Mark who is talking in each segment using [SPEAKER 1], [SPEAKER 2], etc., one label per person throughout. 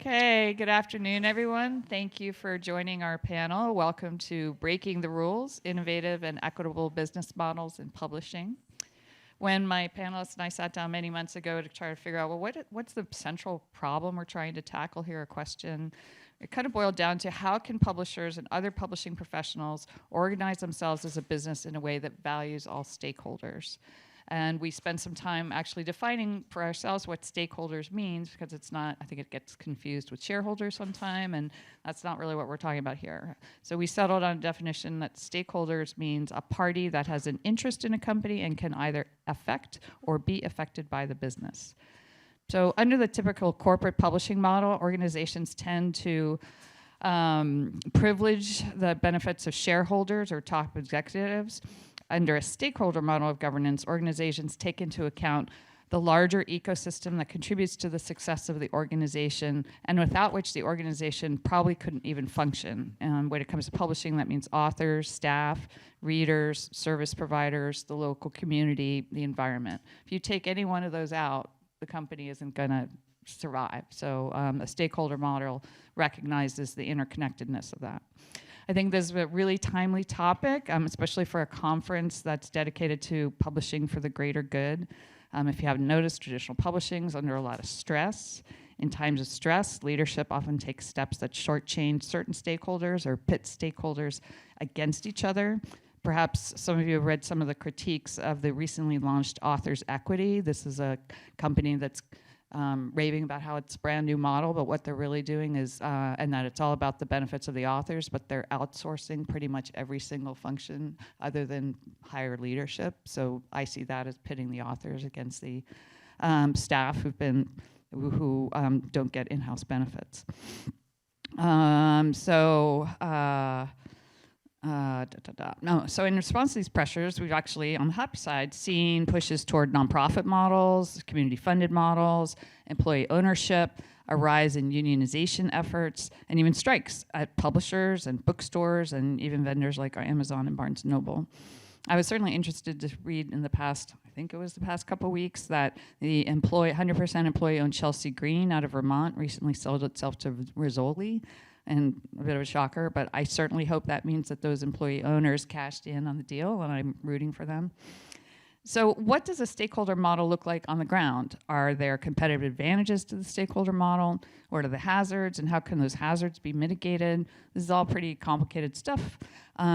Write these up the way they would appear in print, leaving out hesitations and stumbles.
[SPEAKER 1] Okay, good afternoon, everyone. Thank you for joining our panel. Welcome to Breaking the Rules, Innovative and Equitable Business Models in Publishing. When my panelists and I sat down many months ago to try to figure out, well, what's the central problem we're trying to tackle here, a question, it kind of boiled down to how can publishers and other publishing professionals organize themselves as a business in a way that values all stakeholders? And we spent some time actually defining for ourselves what stakeholders means, because it's not, I think it gets confused with shareholders sometime, and that's not really what we're talking about here. So we settled on a definition that stakeholders means a party that has an interest in a company and can either affect or be affected by the business. So under the typical corporate publishing model, organizations tend to privilege the benefits of shareholders or top executives. Under a stakeholder model of governance, organizations take into account the larger ecosystem that contributes to the success of the organization, and without which the organization probably couldn't even function. When it comes to publishing, that means authors, staff, readers, service providers, the local community, the environment. If you take any one of those out, the company isn't going to survive. So a stakeholder model recognizes the interconnectedness of that. I think this is a really timely topic, especially for a conference that's dedicated to publishing for the greater good. If you haven't noticed, traditional publishing is under a lot of stress. In times of stress, leadership often takes steps that shortchange certain stakeholders or pit stakeholders against each other. Perhaps some of you have read some of the critiques of the recently launched Authors Equity. This is a company that's raving about how it's a brand new model, but what they're really doing is, and that it's all about the benefits of the authors, but they're outsourcing pretty much every single function other than higher leadership. So I see that as pitting the authors against the staff who don't get in-house benefits. So in response to these pressures, we've actually, on the happy side, seen pushes toward nonprofit models, community-funded models, employee ownership, a rise in unionization efforts, and even strikes at publishers and bookstores and even vendors like Amazon and Barnes & Noble. I was certainly interested to read in the past, I think it was the past couple weeks, that the 100% employee-owned Chelsea Green out of Vermont recently sold itself to Rizzoli. And a bit of a shocker, but I certainly hope that means that those employee owners cashed in on the deal, and I'm rooting for them. So what does a stakeholder model look like on the ground? Are there competitive advantages to the stakeholder model? What are the hazards, and how can those hazards be mitigated? This is all pretty complicated stuff.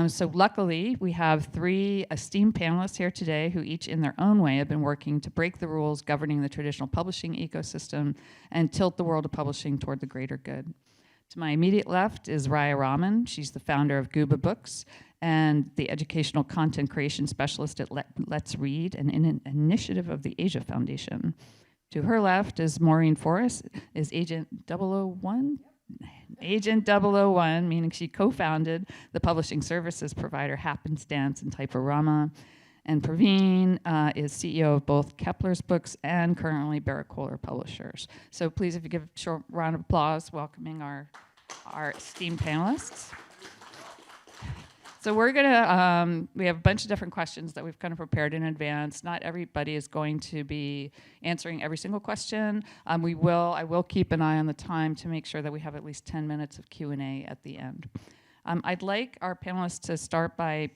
[SPEAKER 1] So luckily, we have 3 esteemed panelists here today who each in their own way have been working to break the rules governing the traditional publishing ecosystem and tilt the world of publishing toward the greater good. To my immediate left is Raya Rahman. She's the founder of Guba Books and the educational content creation specialist at Let's Read, an initiative of the Asia Foundation. To her left is Maureen Forys, is Agent 001? Yep. Agent 001, meaning she co-founded the publishing services provider Happenstance and Type-O-Rama. And Praveen is CEO of both Kepler's books and currently Berrett-Koehler publishers. So please, if you give a short round of applause welcoming our esteemed panelists. So we're gonna, we have a bunch of different questions that we've kind of prepared in advance. Not everybody is going to be answering every single question. I will keep an eye on the time to make sure that we have at least 10 minutes of Q&A at the end. I'd like our panelists to start by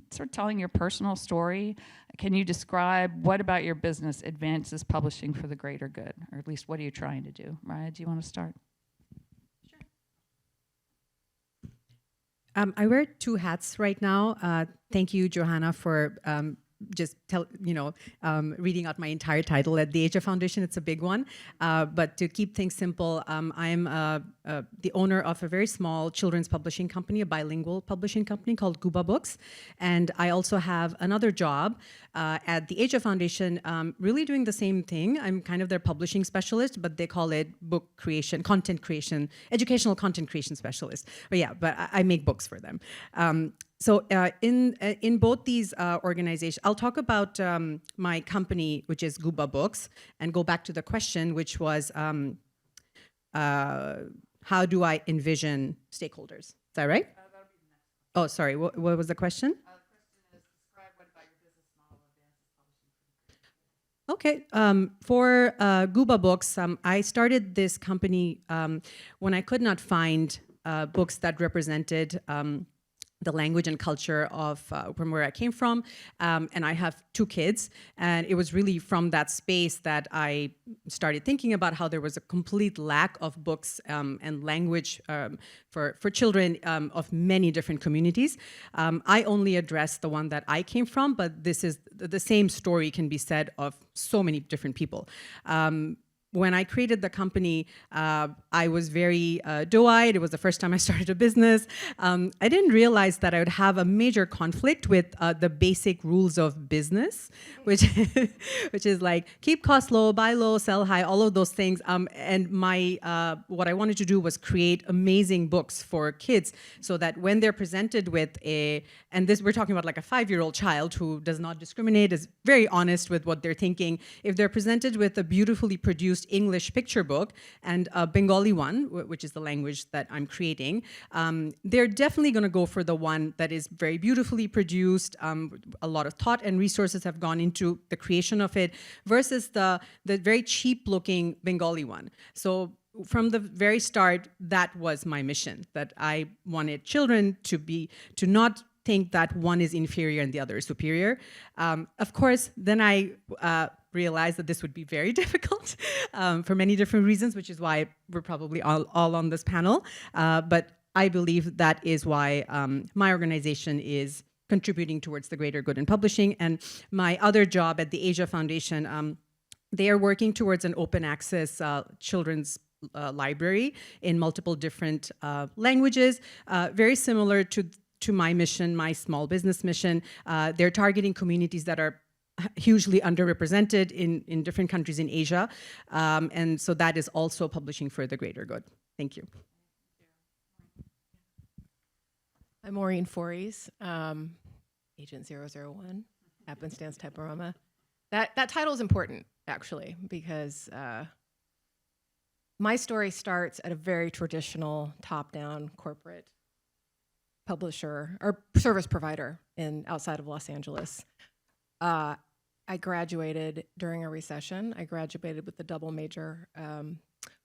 [SPEAKER 1] sort of telling your personal story. Can you describe what about your business advances publishing for the greater good? Or at least what are you trying to do? Raya, do you want to start?
[SPEAKER 2] Sure. I wear 2 hats right now. Thank you, Johanna, for reading out my entire title at the Asia Foundation. It's a big one. But to keep things simple, I'm the owner of a very small children's publishing company, a bilingual publishing company called Guba Books. And I also have another job at the Asia Foundation, really doing the same thing. I'm kind of their publishing specialist, but they call it book creation, content creation, educational content creation specialist. But I make books for them. So in both these organizations, I'll talk about my company, which is Guba Books, and go back to the question, which was, how do I envision stakeholders? Is that right? That'll be the next one. Oh, sorry. What was the question? The question is, describe what about your business model advances publishing. Okay. For Guba Books, I started this company when I could not find books that represented the language and culture of from where I came from. And I have 2 kids. And it was really from that space that I started thinking about how there was a complete lack of books and language for children of many different communities. I only addressed the one that I came from, but this is the same story can be said of so many different people. When I created the company, I was very doe-eyed. It was the first time I started a business. I didn't realize that I would have a major conflict with the basic rules of business, which is like keep costs low, buy low, sell high, all of those things. And what I wanted to do was create amazing books for kids, so that when they're presented with we're talking about like a 5-year-old child who does not discriminate, is very honest with what they're thinking. If they're presented with a beautifully produced English picture book and a Bengali one, which is the language that I'm creating, they're definitely going to go for the one that is very beautifully produced. A lot of thought and resources have gone into the creation of it, versus the very cheap-looking Bengali one. So from the very start, that was my mission, that I wanted children to not think that one is inferior and the other is superior. Of course, then I realized that this would be very difficult for many different reasons, which is why we're probably all on this panel. But I believe that is why my organization is contributing towards the greater good in publishing. And my other job at the Asia Foundation, they are working towards an open access children's library in multiple different languages, very similar to my mission, my small business mission. They're targeting communities that are hugely underrepresented in different countries in Asia. And so that is also publishing for the greater good. Thank you.
[SPEAKER 3] I'm Maureen Forys, Agent 001, Happenstance, Type-O-Rama. That title is important, actually, because my story starts at a very traditional top-down corporate publisher or service provider outside of Los Angeles. I graduated during a recession. I graduated with a double major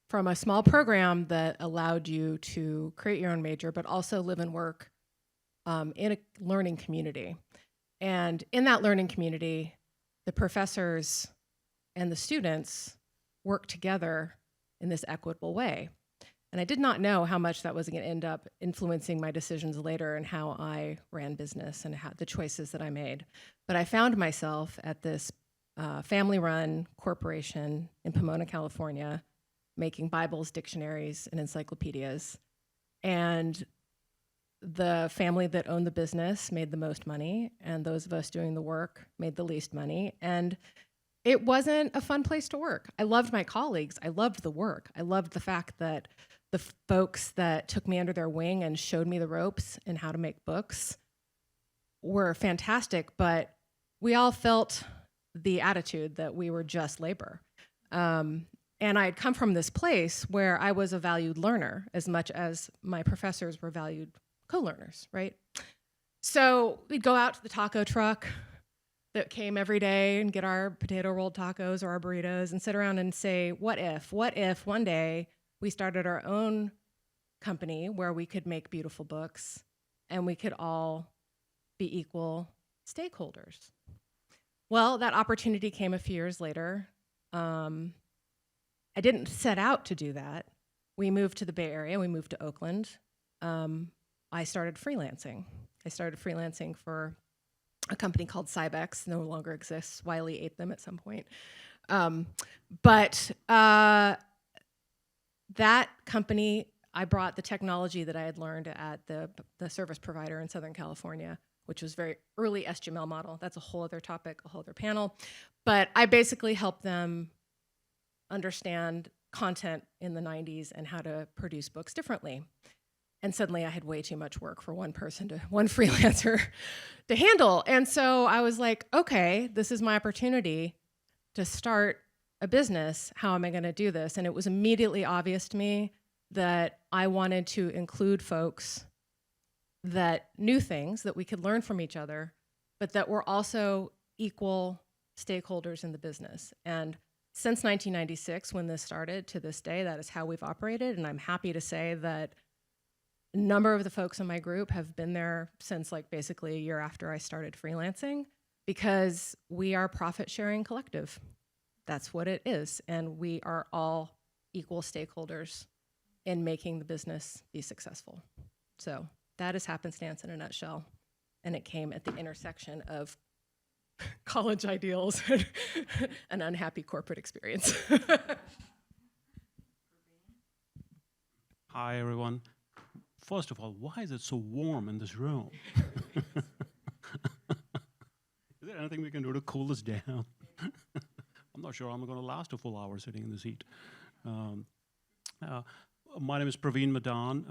[SPEAKER 3] from a small program that allowed you to create your own major, but also live and work in a learning community. And in that learning community, the professors and the students work together in this equitable way. And I did not know how much that was going to end up influencing my decisions later and how I ran business and the choices that I made. But I found myself at this family-run corporation in Pomona, California, making Bibles, dictionaries, and encyclopedias. And the family that owned the business made the most money, and those of us doing the work made the least money. And it wasn't a fun place to work. I loved my colleagues. I loved the work. I loved the fact that the folks that took me under their wing and showed me the ropes and how to make books were fantastic, but we all felt the attitude that we were just labor. And I had come from this place where I was a valued learner as much as my professors were valued co-learners, right? So we'd go out to the taco truck that came every day and get our potato rolled tacos or our burritos and sit around and say, what if one day we started our own company where we could make beautiful books and we could all be equal stakeholders? Well, that opportunity came a few years later. I didn't set out to do that. We moved to the Bay Area, we moved to Oakland. I started freelancing. I started freelancing for a company called Cybex, no longer exists. Wiley ate them at some point. But that company, I brought the technology that I had learned at the service provider in Southern California, which was very early SGML model. That's a whole other topic, a whole other panel. But I basically helped them understand content in the 90s and how to produce books differently. And suddenly I had way too much work for one freelancer to handle. And so I was like, okay, this is my opportunity to start a business. How am I going to do this? And it was immediately obvious to me that I wanted to include folks that knew things, that we could learn from each other, but that were also equal stakeholders in the business. And since 1996, when this started, to this day, that is how we've operated. And I'm happy to say that a number of the folks in my group have been there since like basically a year after I started freelancing, because we are a profit-sharing collective. That's what it is. And we are all equal stakeholders in making the business be successful. So that is Happenstance in a nutshell. And it came at the intersection of college ideals and an unhappy corporate experience.
[SPEAKER 4] Hi, everyone. First of all, why is it so warm in this room? Is there anything we can do to cool this down? I'm not sure I'm going to last a full hour sitting in this heat. My name is Praveen Madan.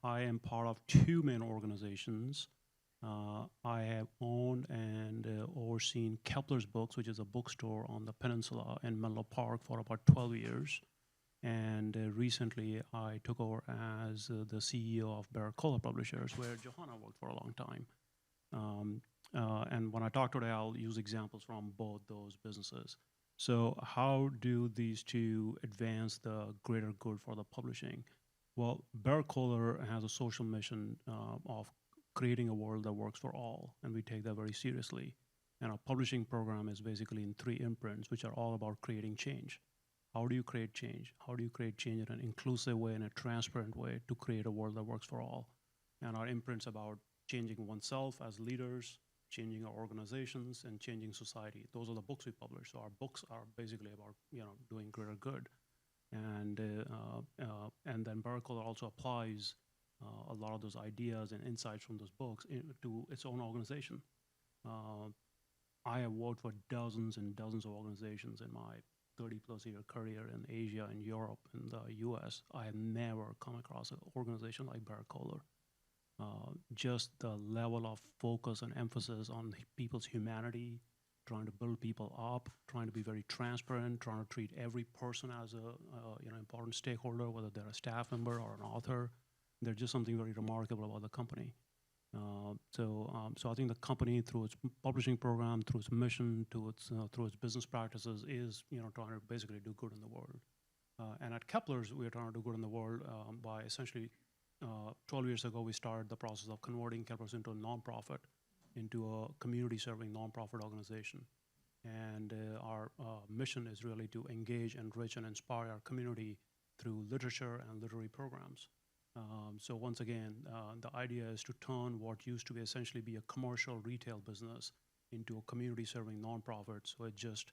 [SPEAKER 4] I am part of two main organizations. I have owned and overseen Kepler's Books, which is a bookstore on the peninsula in Menlo Park, for about 12 years. And recently, I took over as the CEO of Berrett-Koehler Publishers, where Johanna worked for a long time. And when I talk today, I'll use examples from both those businesses. So how do these two advance the greater good for the publishing? Well, Berrett-Koehler has a social mission of creating a world that works for all, and we take that very seriously. And our publishing program is basically in 3 imprints, which are all about creating change. How do you create change? How do you create change in an inclusive way, in a transparent way, to create a world that works for all? And our imprints about changing oneself as leaders, changing our organizations, and changing society. Those are the books we publish. So our books are basically about doing greater good. And then Berrett-Koehler also applies a lot of those ideas and insights from those books to its own organization. I have worked for dozens and dozens of organizations in my 30-plus year career in Asia and Europe and the US. I have never come across an organization like Berrett-Koehler. Just the level of focus and emphasis on people's humanity, trying to build people up, trying to be very transparent, trying to treat every person as a important stakeholder, whether they're a staff member or an author. There's just something very remarkable about the company. So I think the company, through its publishing program, through its mission, through its business practices, is trying to basically do good in the world. And at Kepler's, we are trying to do good in the world by essentially 12 years ago, we started the process of converting Kepler's into a nonprofit, into a community-serving nonprofit organization. And our mission is really to engage, enrich, and inspire our community through literature and literary programs. So once again, the idea is to turn what used to be essentially be a commercial retail business into a community-serving nonprofit. So it just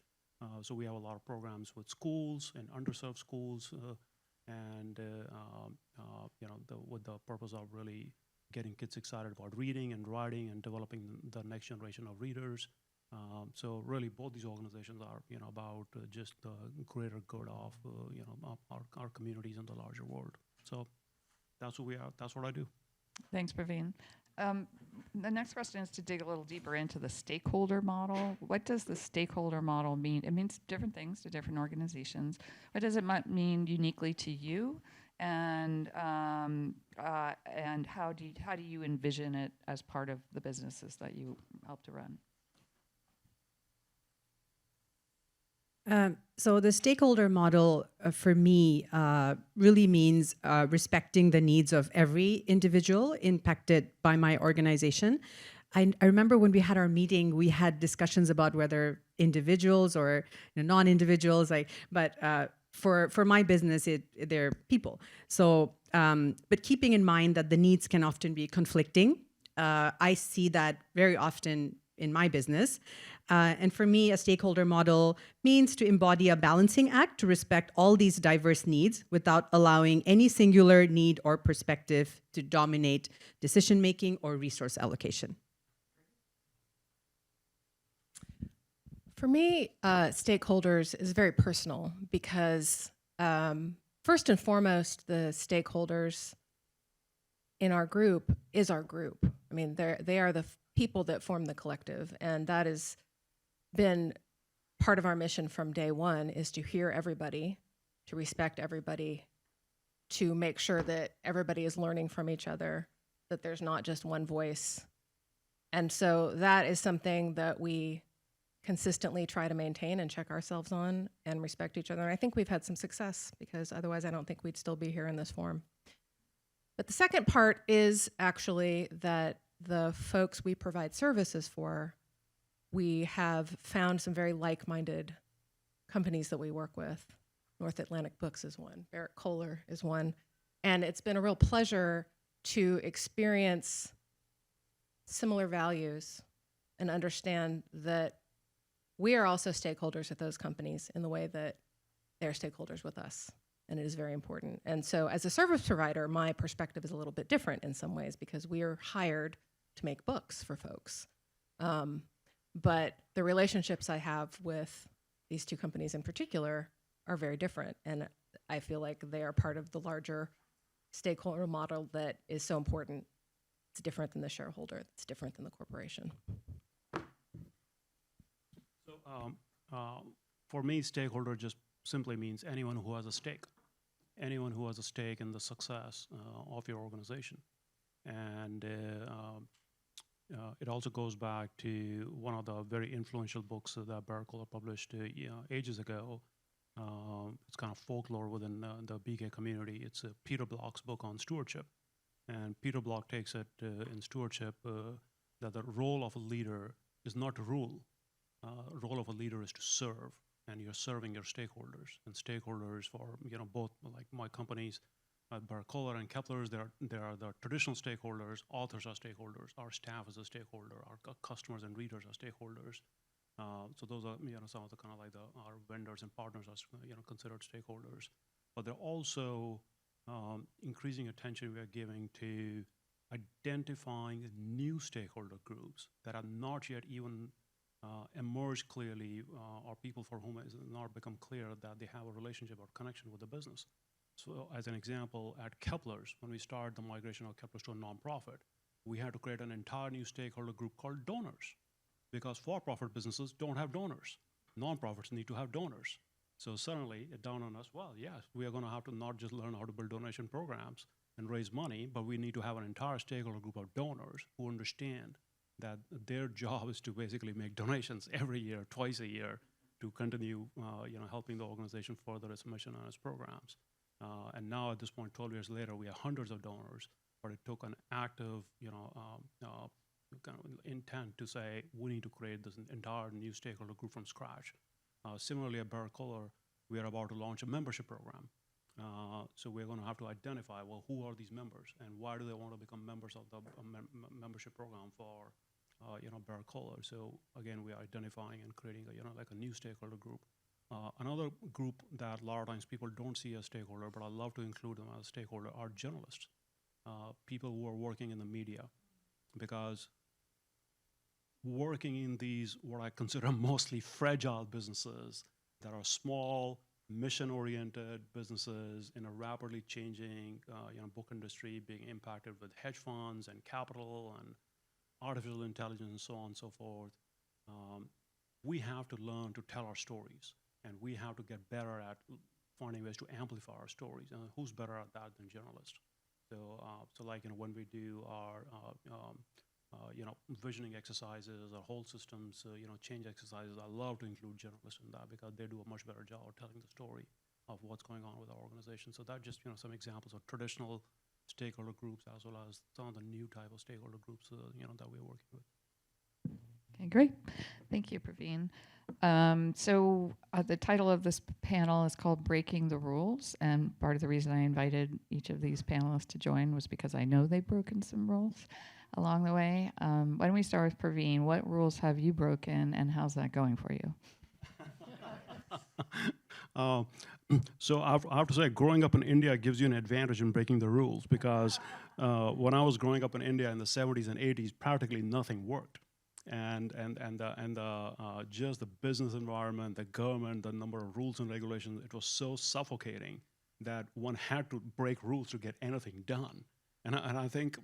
[SPEAKER 4] so we have a lot of programs with schools and underserved schools, with the purpose of really getting kids excited about reading and writing and developing the next generation of readers. So really, both these organizations are about just the greater good of our communities and the larger world. So that's what we are. That's what I do.
[SPEAKER 1] Thanks, Praveen. The next question is to dig a little deeper into the stakeholder model. What does the stakeholder model mean? It means different things to different organizations. What does it mean uniquely to you? And how do you envision it as part of the businesses that you help to run?
[SPEAKER 2] So the stakeholder model for me really means respecting the needs of every individual impacted by my organization. I remember when we had our meeting, we had discussions about whether individuals or non-individuals, but for my business, they're people. So, but keeping in mind that the needs can often be conflicting, I see that very often in my business. And for me, a stakeholder model means to embody a balancing act to respect all these diverse needs without allowing any singular need or perspective to dominate decision-making or resource allocation.
[SPEAKER 3] For me, stakeholders is very personal because first and foremost, the stakeholders in our group is our group. I mean, they are the people that form the collective, and that has been part of our mission from day one, is to hear everybody, to respect everybody, to make sure that everybody is learning from each other, that there's not just one voice. And so that is something that we consistently try to maintain and check ourselves on and respect each other. And I think we've had some success, because otherwise I don't think we'd still be here in this forum. But the second part is actually that the folks we provide services for, we have found some very like-minded companies that we work with. North Atlantic Books is one, Berrett-Koehler is one. And it's been a real pleasure to experience similar values and understand that we are also stakeholders at those companies in the way that they're stakeholders with us. And it is very important. And so as a service provider, my perspective is a little bit different in some ways, because we are hired to make books for folks. But the relationships I have with these two companies in particular are very different. And I feel like they are part of the larger stakeholder model that is so important. It's different than the shareholder. It's different than the corporation.
[SPEAKER 4] So for me, stakeholder just simply means anyone who has a stake. Anyone who has a stake in the success of your organization. And it also goes back to one of the very influential books that Berrett-Koehler published ages ago. It's kind of folklore within the BK community. It's Peter Block's book on stewardship. And Peter Block takes it in stewardship that the role of a leader is not to rule. Role of a leader is to serve. And you're serving your stakeholders. And stakeholders for both, like my companies, Berrett-Koehler and Kepler, there are the traditional stakeholders. Authors are stakeholders. Our staff is a stakeholder. Our customers and readers are stakeholders. So those are some of the kind of like our vendors and partners are considered stakeholders. But they're also increasing attention we are giving to identifying new stakeholder groups that are not yet even emerged clearly, or people for whom it has not become clear that they have a relationship or connection with the business. So as an example, at Kepler's, when we started the migration of Kepler's to a nonprofit, we had to create an entire new stakeholder group called donors, because for-profit businesses don't have donors. Nonprofits need to have donors. So suddenly it dawned on us, well, yes, we are going to have to not just learn how to build donation programs and raise money, but we need to have an entire stakeholder group of donors who understand that their job is to basically make donations every year, twice a year, to continue helping the organization further its mission and its programs. And now at this point, 12 years later, we have hundreds of donors, but it took an active kind of intent to say, we need to create this entire new stakeholder group from scratch. Similarly, at Berrett-Koehler, we are about to launch a membership program. So we're going to have to identify, well, who are these members, and why do they want to become members of the membership program for Berrett-Koehler. So again, we are identifying and creating a new stakeholder group. Another group that a lot of times people don't see as stakeholder, but I love to include them as stakeholder, are journalists, people who are working in the media, because working in these, what I consider mostly fragile businesses that are small, mission-oriented businesses in a rapidly changing book industry, being impacted with hedge funds and capital and artificial intelligence and so on and so forth, we have to learn to tell our stories, and we have to get better at finding ways to amplify our stories. And who's better at that than journalists? So, when we do our visioning exercises or whole systems, change exercises, I love to include journalists in that, because they do a much better job of telling the story of what's going on with our organization. So that just some examples of traditional stakeholder groups, as well as some of the new type of stakeholder groups that we're working with.
[SPEAKER 1] Okay, great. Thank you, Praveen. So the title of this panel is called Breaking the Rules, and part of the reason I invited each of these panelists to join was because I know they've broken some rules along the way. Why don't we start with Praveen? What rules have you broken, and how's that going for you?
[SPEAKER 4] So I have to say, growing up in India gives you an advantage in breaking the rules, because when I was growing up in India in the 70s and 80s, practically nothing worked. And just the business environment, the government, the number of rules and regulations, it was so suffocating that one had to break rules to get anything done. And I think,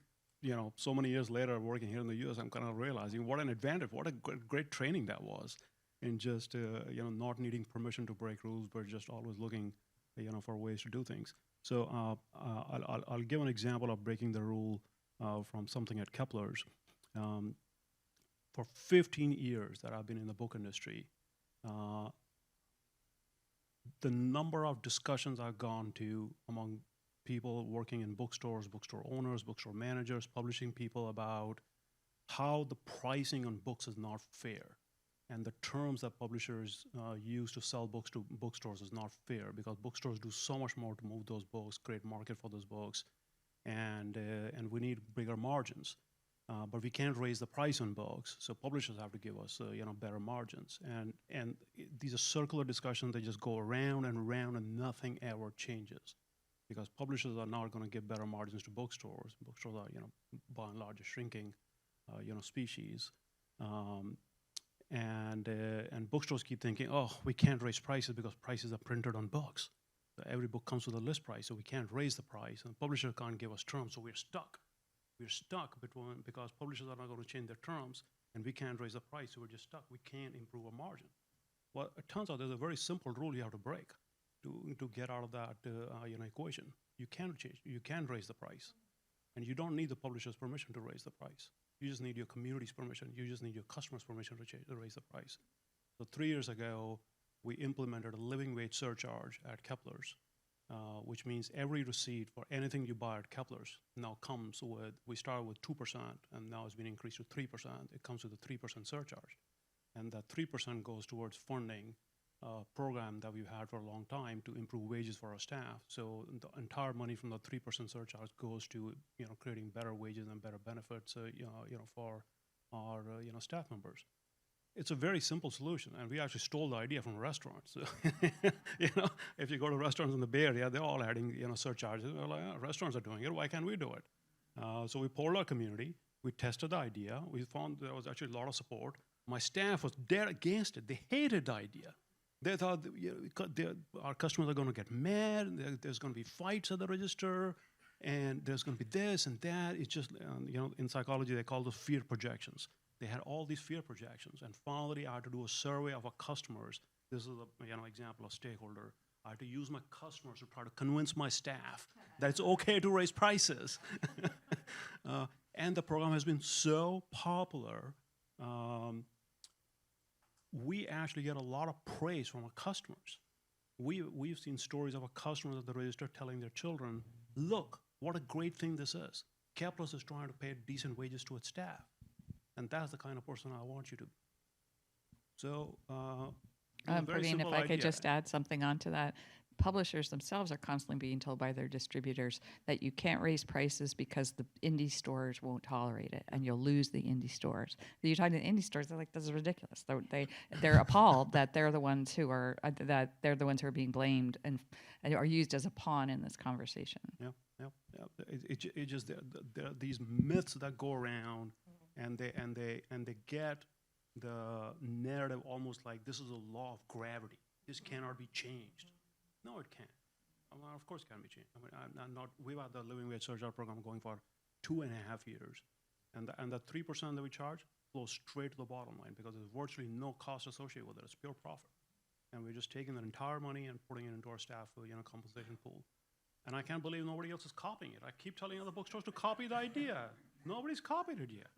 [SPEAKER 4] so many years later, working here in the U.S., I'm kind of realizing what an advantage, what a great training that was, in just not needing permission to break rules, but just always looking, for ways to do things. So I'll give an example of breaking the rule from something at Kepler's. for 15 years that I've been in the book industry, the number of discussions I've gone to among people working in bookstores, bookstore owners, bookstore managers, publishing people about how the pricing on books is not fair. And the terms that publishers use to sell books to bookstores is not fair, because bookstores do so much more to move those books, create market for those books, and we need bigger margins. But we can't raise the price on books, so publishers have to give us better margins. And these are circular discussions that just go around and around, and nothing ever changes, because publishers are not going to give better margins to bookstores. Bookstores are by and large a shrinking species. And bookstores keep thinking, oh, we can't raise prices because prices are printed on books. So every book comes with a list price, so we can't raise the price, and the publisher can't give us terms, so we're stuck. We're stuck because publishers are not going to change their terms, and we can't raise the price, so we're just stuck. We can't improve our margin. Well, it turns out there's a very simple rule you have to break to get out of that equation. You can change. You can raise the price, and you don't need the publisher's permission to raise the price. You just need your community's permission. You just need your customers' permission to raise the price. So 3 years ago, we implemented a living wage surcharge at Kepler's, which means every receipt for anything you buy at Kepler's now comes with, we started with 2%, and now it's been increased to 3%. It comes with a 3% surcharge. And that 3% goes towards funding a program that we've had for a long time to improve wages for our staff. So the entire money from the 3% surcharge goes to creating better wages and better benefits for our staff members. It's a very simple solution, and we actually stole the idea from restaurants. So, if you go to restaurants in the Bay Area, they're all adding surcharges. They're like, oh, restaurants are doing it. Why can't we do it? So we polled our community. We tested the idea. We found there was actually a lot of support. My staff was dead against it. They hated the idea. They thought our customers are going to get mad. There's going to be fights at the register, and there's going to be this and that. It's just, in psychology, they call those fear projections. They had all these fear projections, and finally, I had to do a survey of our customers. This is an example of stakeholder. I had to use my customers to try to convince my staff that it's okay to raise prices. And the program has been so popular. We actually get a lot of praise from our customers. We've seen stories of our customers at the register telling their children, look, what a great thing this is. Kepler is trying to pay decent wages to its staff. And that's the kind of person I want you to be. So,
[SPEAKER 1] Praveen, if I could just add something onto that. Publishers themselves are constantly being told by their distributors that you can't raise prices because the indie stores won't tolerate it, and you'll lose the indie stores. You're talking to the indie stores; they're like, "This is ridiculous." They're appalled that they're the ones who are being blamed and are used as a pawn in this conversation.
[SPEAKER 4] Yeah. It just there are these myths that go around, and they get the narrative almost like this is a law of gravity. This cannot be changed. No, it can't. Well, of course it can be changed. We've had the living wage surcharge program going for 2.5 years. And the 3% that we charge flows straight to the bottom line because there's virtually no cost associated with it. It's pure profit. And we're just taking that entire money and putting it into our staff compensation pool. And I can't believe nobody else is copying it. I keep telling other bookstores to copy the idea. Nobody's copied it yet.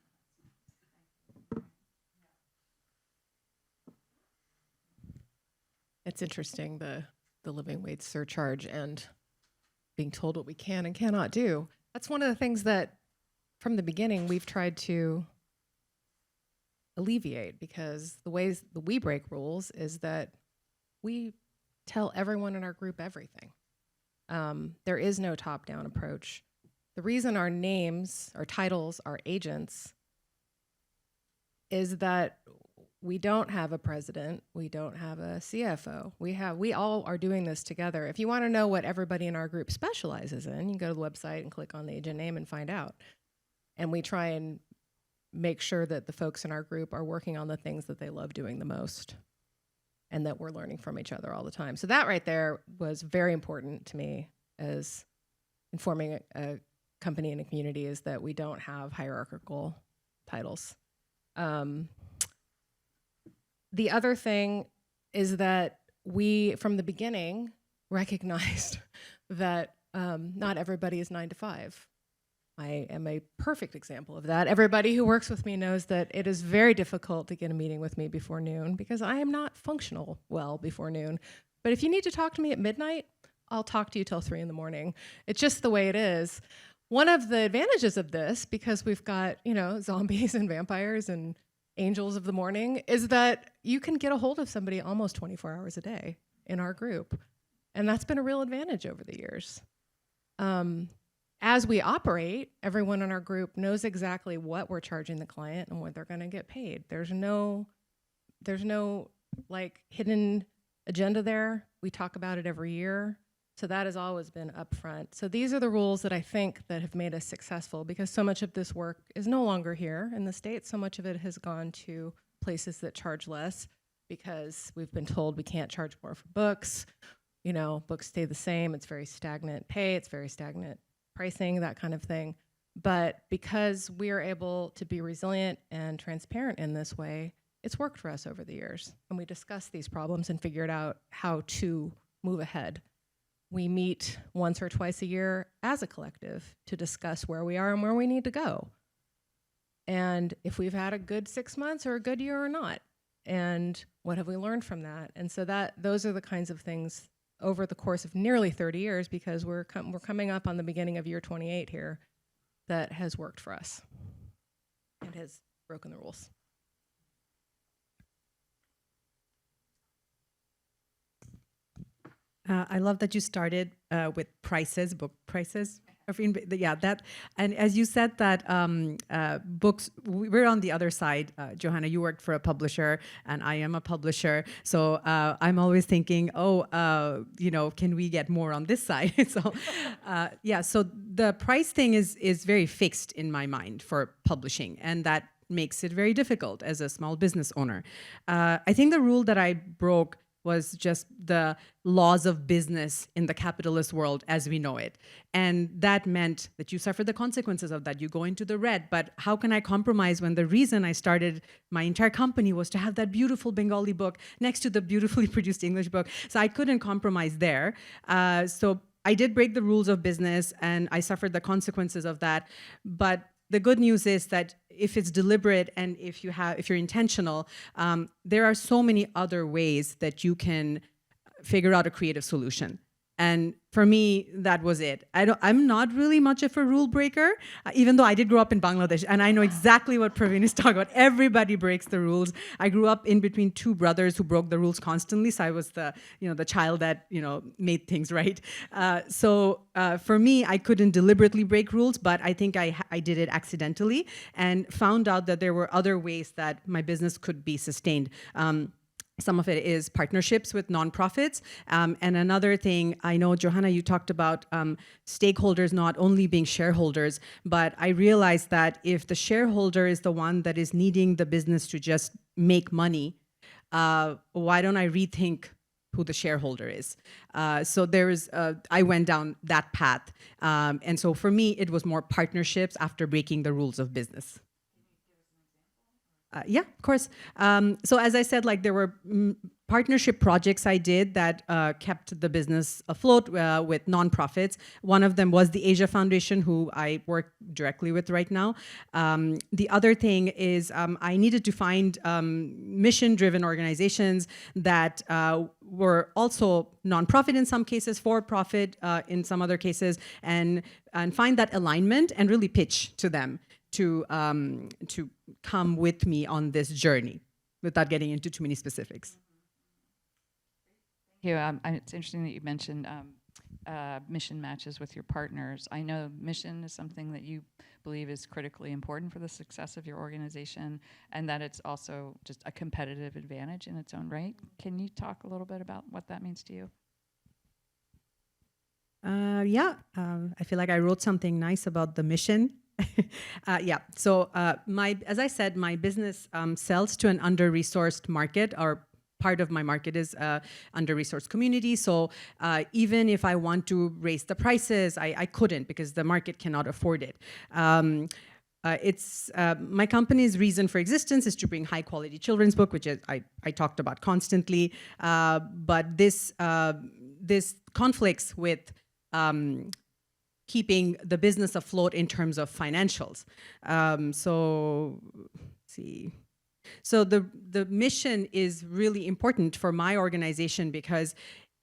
[SPEAKER 3] It's interesting, the living wage surcharge and being told what we can and cannot do. That's one of the things that, from the beginning, we've tried to alleviate, because the ways that we break rules is that we tell everyone in our group everything. There is no top-down approach. The reason our names, our titles, are agents is that we don't have a president. We don't have a CFO. We all are doing this together. If you want to know what everybody in our group specializes in, you can go to the website and click on the agent name and find out. And we try and make sure that the folks in our group are working on the things that they love doing the most and that we're learning from each other all the time. So that right there was very important to me as informing a company and a community, is that we don't have hierarchical titles. The other thing is that we, from the beginning, recognized that not everybody is 9 to 5. I am a perfect example of that. Everybody who works with me knows that it is very difficult to get a meeting with me before noon because I am not functional well before noon. But if you need to talk to me at midnight, I'll talk to you till 3 in the morning. It's just the way it is. One of the advantages of this, because we've got, zombies and vampires and angels of the morning, is that you can get a hold of somebody almost 24 hours a day in our group. And that's been a real advantage over the years. As we operate, everyone in our group knows exactly what we're charging the client and what they're going to get paid. There's no like hidden agenda there. We talk about it every year. So that has always been upfront. So these are the rules that I think that have made us successful, because so much of this work is no longer here in the States. So much of it has gone to places that charge less because we've been told we can't charge more for books. Books stay the same. It's very stagnant pay. It's very stagnant pricing, that kind of thing. But because we are able to be resilient and transparent in this way, it's worked for us over the years. And we discuss these problems and figured out how to move ahead. We meet once or twice a year as a collective to discuss where we are and where we need to go. And if we've had a good 6 months or a good year or not, and what have we learned from that? And so those are the kinds of things over the course of nearly 30 years, because we're coming up on the beginning of year 28 here, that has worked for us and has broken the rules.
[SPEAKER 2] I love that you started with prices, book prices. Yeah, that, and as you said that books, we're on the other side. Johanna, you worked for a publisher, and I am a publisher. So I'm always thinking, can we get more on this side? So so the price thing is very fixed in my mind for publishing, and that makes it very difficult as a small business owner. I think the rule that I broke was just the laws of business in the capitalist world as we know it. And that meant that you suffer the consequences of that. You go into the red. But how can I compromise when the reason I started my entire company was to have that beautiful Bengali book next to the beautifully produced English book? So I couldn't compromise there. So I did break the rules of business, and I suffered the consequences of that. But the good news is that if it's deliberate and if you're intentional, there are so many other ways that you can figure out a creative solution. And for me, that was it. I'm not really much of a rule breaker, even though I did grow up in Bangladesh, and I know exactly what Praveen is talking about. Everybody breaks the rules. I grew up in between two brothers who broke the rules constantly, so I was the child that made things right. So for me, I couldn't deliberately break rules, but I think I did it accidentally and found out that there were other ways that my business could be sustained. Some of it is partnerships with nonprofits. And another thing, I know, Johanna, you talked about stakeholders not only being shareholders, but I realized that if the shareholder is the one that is needing the business to just make money, why don't I rethink who the shareholder is? So I went down that path. And so for me, it was more partnerships after breaking the rules of business. Yeah, of course. So as I said, there were partnership projects I did that kept the business afloat with nonprofits. One of them was the Asia Foundation, who I work directly with right now. The other thing is I needed to find mission-driven organizations that were also nonprofit in some cases, for-profit in some other cases, and find that alignment and really pitch to them to come with me on this journey without getting into too many specifics.
[SPEAKER 1] Thank you. It's interesting that you mentioned mission matches with your partners. I know mission is something that you believe is critically important for the success of your organization, and that it's also just a competitive advantage in its own right. Can you talk a little bit about what that means to you?
[SPEAKER 2] I feel like I wrote something nice about the mission. So as I said, my business sells to an under-resourced market, or part of my market is under-resourced community. So even if I want to raise the prices, I couldn't, because the market cannot afford it. My company's reason for existence is to bring high-quality children's book, which I talked about constantly. But this conflicts with keeping the business afloat in terms of financials. So, let's see. So the mission is really important for my organization because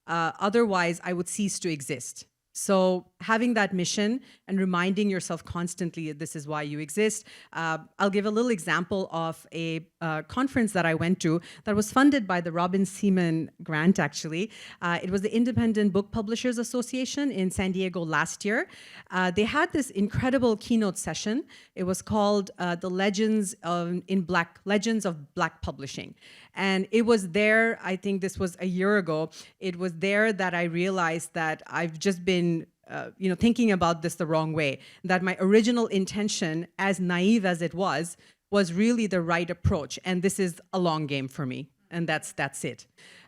[SPEAKER 2] otherwise I would cease to exist. So having that mission and reminding yourself constantly that this is why you exist. I'll give a little example of a conference that I went to that was funded by the Robin Seaman grant, actually. It was the Independent Book Publishers Association in San Diego last year. They had this incredible keynote session. It was called the Legends of Black Publishing. And it was there, I think this was a year ago, it was there that I realized that I've just been thinking about this the wrong way, that my original intention, as naive as it was really the right approach. And this is a long game for me, and that's it.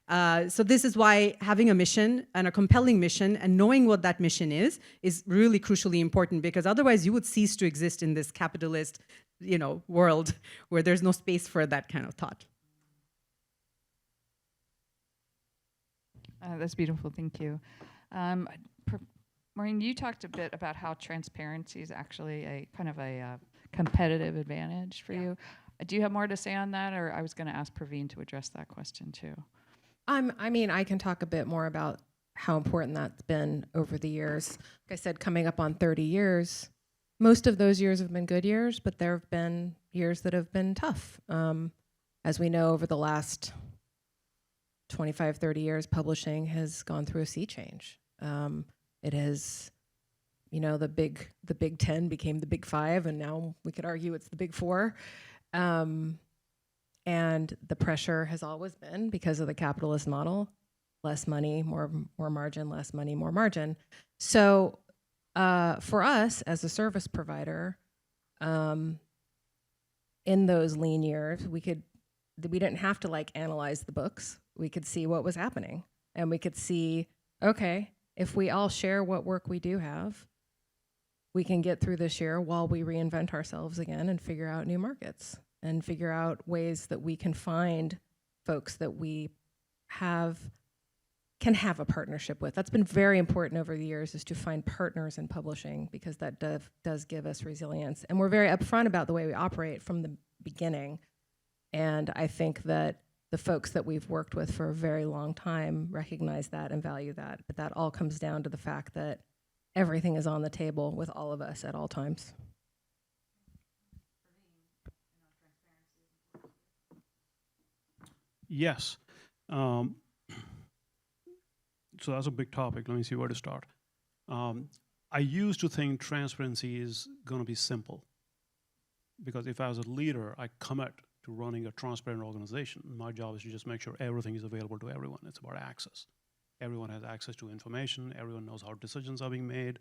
[SPEAKER 2] So this is why having a mission and a compelling mission and knowing what that mission is really crucially important, because otherwise you would cease to exist in this capitalist, world where there's no space for that kind of thought.
[SPEAKER 1] That's beautiful, thank you. Maureen, you talked a bit about how transparency is actually a kind of a competitive advantage for you. Do you have more to say on that, or I was going to ask Praveen to address that question too?
[SPEAKER 3] I mean, I can talk a bit more about how important that's been over the years. Like I said, coming up on 30 years, most of those years have been good years, but there have been years that have been tough. As we know, over the last 25, 30 years, publishing has gone through a sea change. It has, the Big 10 became the Big 5, and now we could argue it's the Big 4. And the pressure has always been, because of the capitalist model, less money, more margin, less money, more margin. So for us as a service provider, in those lean years, we didn't have to analyze the books. We could see what was happening, and we could see, okay, if we all share what work we do have, we can get through this year while we reinvent ourselves again and figure out new markets and figure out ways that we can find folks that we can have a partnership with. That's been very important over the years, is to find partners in publishing, because that does give us resilience. And we're very upfront about the way we operate from the beginning. And I think that the folks that we've worked with for a very long time recognize that and value that. But that all comes down to the fact that everything is on the table with all of us at all times.
[SPEAKER 4] Yes. So that's a big topic. Let me see where to start. I used to think transparency is going to be simple, because if I was a leader, I commit to running a transparent organization. My job is to just make sure everything is available to everyone. It's about access. Everyone has access to information. Everyone knows how decisions are being made.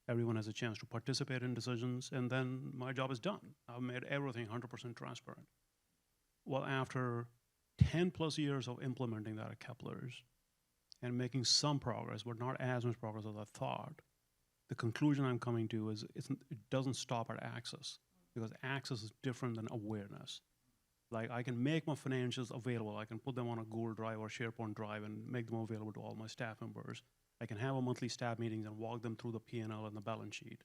[SPEAKER 4] Everyone has a chance to participate in decisions. And then my job is done. I've made everything 100% transparent. Well, after 10 plus years of implementing that at Kepler's and making some progress, but not as much progress as I thought, the conclusion I'm coming to is it doesn't stop at access, because access is different than awareness. Like, I can make my financials available. I can put them on a Google Drive or SharePoint Drive and make them available to all my staff members. I can have a monthly staff meetings and walk them through the P&L and the balance sheet.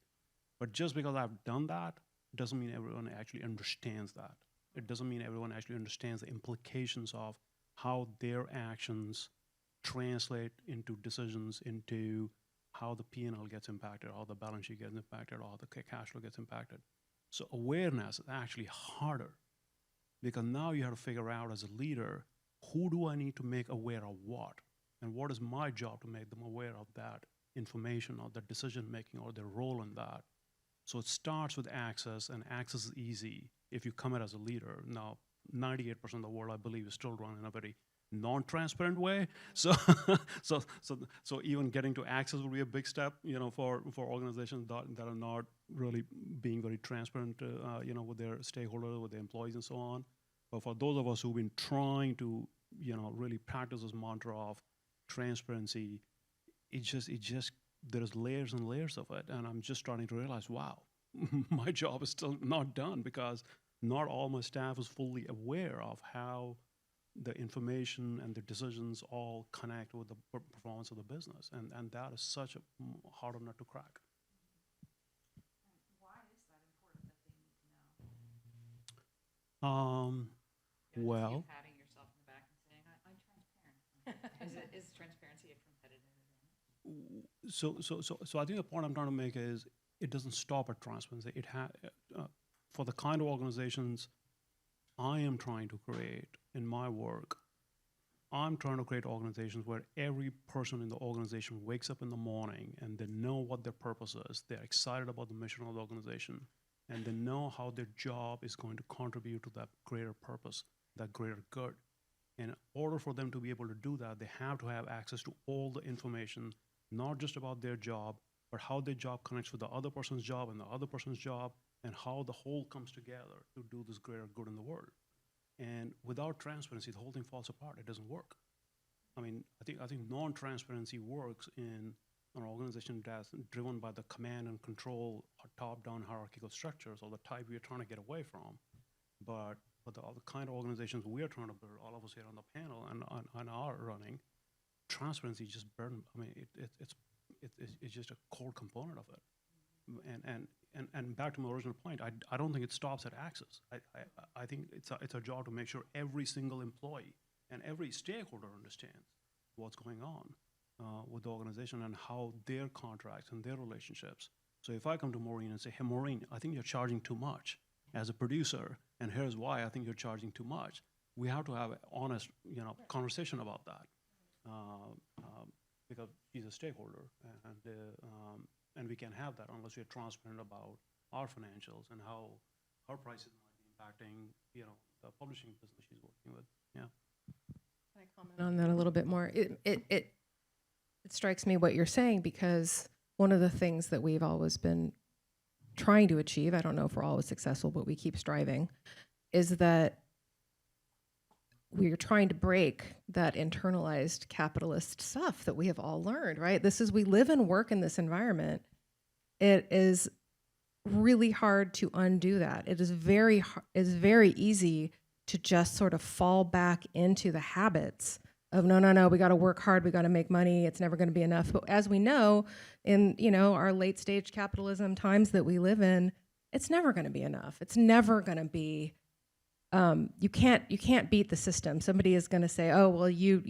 [SPEAKER 4] But just because I've done that doesn't mean everyone actually understands that. It doesn't mean everyone actually understands the implications of how their actions translate into decisions, into how the P&L gets impacted, how the balance sheet gets impacted, or how the cash flow gets impacted. So awareness is actually harder, because now you have to figure out, as a leader, who do I need to make aware of what? And what is my job to make them aware of that information or the decision making or their role in that? So it starts with access, and access is easy if you commit as a leader. Now, 98% of the world, I believe, is still run in a very non-transparent way. So even getting to access would be a big step, for organizations that are not really being very transparent, with their stakeholders, with their employees, and so on. But for those of us who've been trying to, really practice this mantra of transparency, there's layers and layers of it, and I'm just starting to realize, wow, my job is still not done, because not all my staff is fully aware of how the information and the decisions all connect with the performance of the business, and that is such a harder nut to crack. Well,
[SPEAKER 1] patting yourself in the back and saying, I'm transparent. Is transparency a competitive advantage?
[SPEAKER 4] so I think the point I'm trying to make is it doesn't stop at transparency. For the kind of organizations I am trying to create in my work, I'm trying to create organizations where every person in the organization wakes up in the morning and they know what their purpose is. They're excited about the mission of the organization, and they know how their job is going to contribute to that greater purpose, that greater good. In order for them to be able to do that, they have to have access to all the information, not just about their job, but how their job connects with the other person's job and the other person's job, and how the whole comes together to do this greater good in the world. And without transparency, the whole thing falls apart. It doesn't work. I mean, I think non-transparency works in an organization that's driven by the command and control top-down hierarchical structures, or the type we're trying to get away from. But the kind of organizations we're trying to build, all of us here on the panel and are running, transparency is just burden. I mean, it's just a core component of it. And back to my original point, I don't think it stops at access. I think it's our job to make sure every single employee and every stakeholder understands what's going on with the organization and how their contracts and their relationships. So if I come to Maureen and say, hey, Maureen, I think you're charging too much as a producer, and here's why I think you're charging too much, we have to have an honest, conversation about that, because she's a stakeholder, and we can't have that unless we're transparent about our financials and how our prices might be impacting, the publishing business she's working with. Yeah.
[SPEAKER 3] Can I comment on that a little bit more? It strikes me what you're saying, because one of the things that we've always been trying to achieve, I don't know if we're always successful, but we keep striving, is that we're trying to break that internalized capitalist stuff that we have all learned, right? We live and work in this environment. It is really hard to undo that. It is very easy to just sort of fall back into the habits of no, we got to work hard, we got to make money, it's never going to be enough. But as we know, in our late stage capitalism times that we live in, it's never going to be enough. It's never going to be. You can't beat the system. Somebody is going to say, oh well, you've